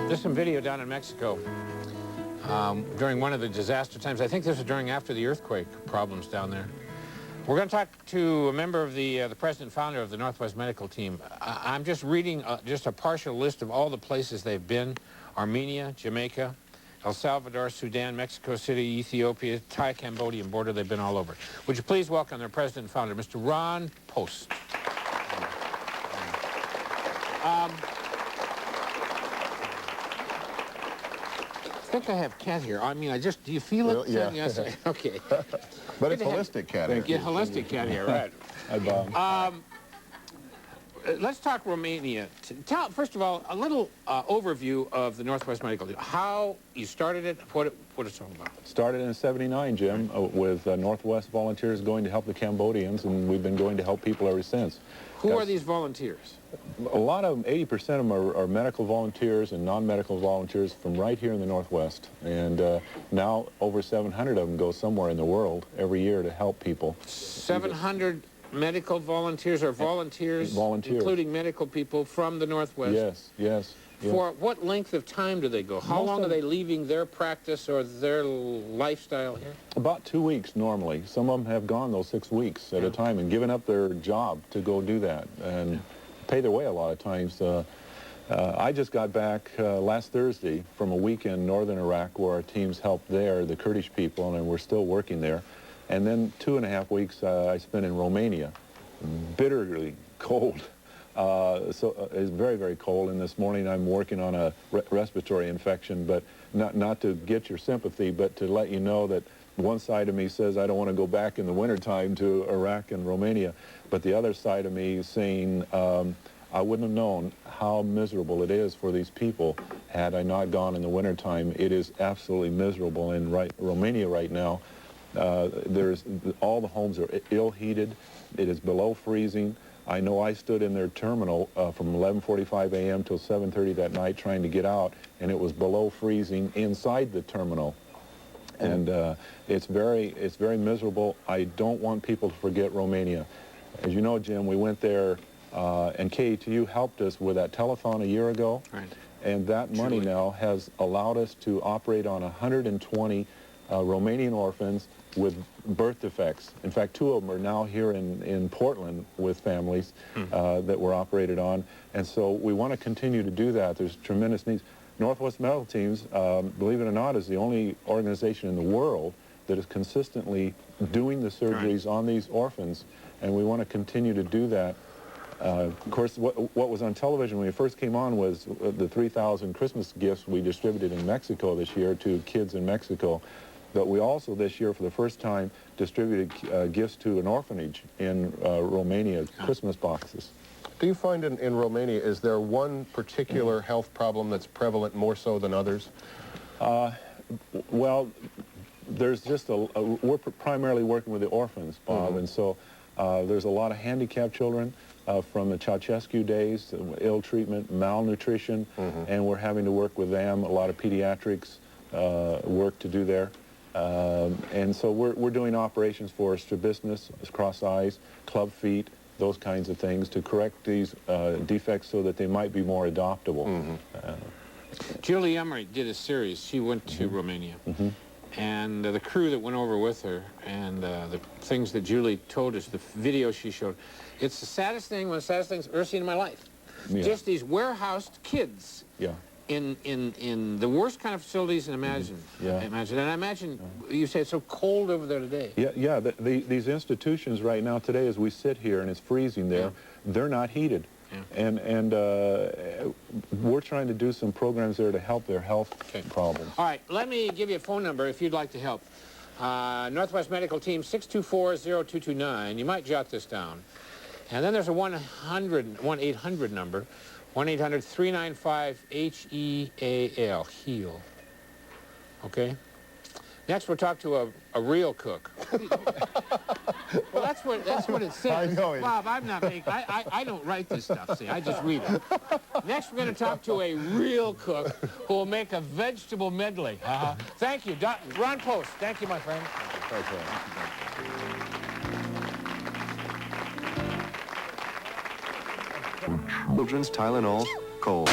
There's some video down in Mexico during one of the disaster times. I think this was after the earthquake problems down there. We're going to talk to a member of the president and founder of the Northwest Medical Team. I'm just reading just a partial list of all the places they've been: Armenia, Jamaica, El Salvador, Sudan, Mexico City, Ethiopia, Thai-Cambodian border. They've been all over. Would you please welcome their president and founder, Mr. Ron Post. I think I have cat hair. I mean, do you feel it? Well, yeah. Yes. Okay. But it's holistic cat hair. Yeah, holistic cat hair, right. Hi, Bob. Let's talk Romania. First of all, a little overview of the Northwest Medical Team. How you started it, what it's all about. Started in '79, Jim, with Northwest volunteers going to help the Cambodians, and we've been going to help people ever since. Who are these volunteers? A lot of them, 80% of them are medical volunteers and non-medical volunteers from right here in the Northwest. And now over 700 of them go somewhere in the world every year to help people. 700 medical volunteers or volunteers, including medical people from the Northwest? Yes, yes. For what length of time do they go? How long are they leaving their practice or their lifestyle here? About 2 weeks normally. Some of them have gone those 6 weeks at a time and given up their job to go do that and pay their way a lot of times. I just got back last Thursday from a week in northern Iraq where our teams helped there, the Kurdish people, and we're still working there. And then 2.5 weeks I spent in Romania, bitterly cold. So it's very, very cold, and this morning I'm working on a respiratory infection, but not to get your sympathy, but to let you know that one side of me says I don't want to go back in the wintertime to Iraq and Romania, but the other side of me is saying I wouldn't have known how miserable it is for these people had I not gone in the wintertime. It is absolutely miserable in Romania right now. All the homes are ill-heated. It is below freezing. I know I stood in their terminal from 11:45 a.m. till 7:30 that night trying to get out, and it was below freezing inside the terminal. And it's very miserable. I don't want people to forget Romania. As you know, Jim, we went there, and KATU helped us with that telethon a year ago. Right. And that money now has allowed us to operate on 120 Romanian orphans with birth defects. In fact, 2 of them are now here in Portland with families that were operated on. And so we want to continue to do that. There's tremendous needs. Northwest Medical Teams, believe it or not, is the only organization in the world that is consistently doing the surgeries on these orphans, and we want to continue to do that. Of course, what was on television when we first came on was the 3,000 Christmas gifts we distributed in Mexico this year to kids in Mexico. But we also this year, for the first time, distributed gifts to an orphanage in Romania, Christmas boxes. Do you find in Romania, is there one particular health problem that's prevalent more so than others? Well, there's just we're primarily working with the orphans, Bob, and so there's a lot of handicapped children from the Ceausescu days, ill treatment, malnutrition, and we're having to work with them. A lot of pediatrics work to do there. And so we're doing operations for strabismus, cross eyes, club feet, those kinds of things to correct these defects so that they might be more adoptable. Julie Emery did a series. She went to Romania. And the crew that went over with her and the things that Julie told us, the video she showed, it's the saddest thing, one of the saddest things I've ever seen in my life. Yeah. Just these warehoused kids. Yeah. In the worst kind of facilities and imagine. And I imagine you say it's so cold over there today. Yeah. These institutions right now today, as we sit here and it's freezing there, they're not heated. And we're trying to do some programs there to help their health problems. All right, let me give you a phone number if you'd like to help. Northwest Medical Team, 624-0229. You might jot this down. And then there's a 1-800 number. 1-800-395-HEAL, HEAL. Okay? Next, we'll talk to a real cook. Well, that's what it says. I know it. Bob, I'm not making, I don't write this stuff, see, I just read it. Next, we're going to talk to a real cook who will make a vegetable medley. Thank you, Ron Post. Thank you, my friend. Children's Tylenol, cold.